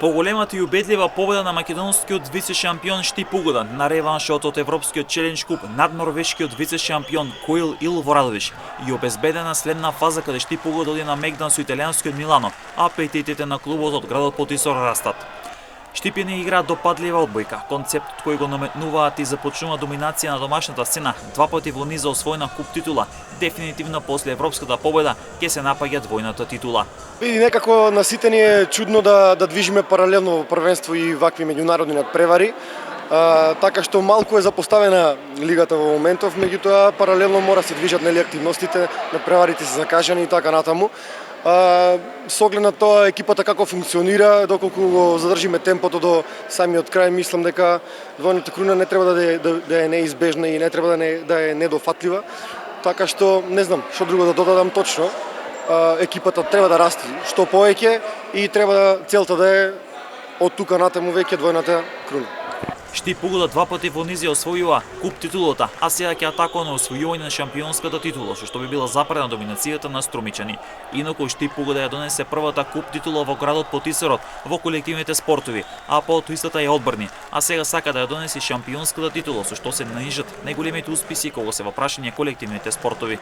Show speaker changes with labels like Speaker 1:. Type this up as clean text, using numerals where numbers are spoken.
Speaker 1: Поголемата и убедлива победа на македонскиот вице-шампион Штип Угода на реваншот од Европскиот челендж куп над норвешкиот вице-шампион Коил Илворадович и обезбедена следна фаза каде Штип Угода оди на мегдан со италијанскиот Милано, а апетитите на клубот од градот Потисор растат. Штипи не игра допадлива одбојка, концептот кој го наметнуваат и започнува доминација на домашната сцена, два пати во низа освоена куп титула, дефинитивно после европската победа ќе се напаѓа двојната титула.
Speaker 2: Види, некако на сите ни е чудно да движиме паралелно во првенство и вакви меѓународни надпревари. Така што малку е запоставена лигата во моментов, меѓутоа паралелно мора се движат активностите, надпреварите се закажани и така натаму. Со оглед на тоа екипата како функционира, доколку го задржиме темпото до самиот крај, мислам дека двојната круна не треба да е неизбежна и не треба да е недофатлива. Така што не знам што друго да додадам точно. Екипата треба да расте што повеќе и треба целта да е од тука натаму веќе двојната круна.
Speaker 1: Штип Угода два пати во низ ја освојува куп титулата, а сега ќе атакува на освојување на шампионската титула, што би била запрена доминацијата на струмичани. Инаку Штип Угода ја донесе првата куп титула во градот Потисарот во колективните спортови, а потоа истата ја одбрани, а сега сака да ја донесе шампионската титула, со што се наижат најголемите успеси кога се во прашање колективните спортови.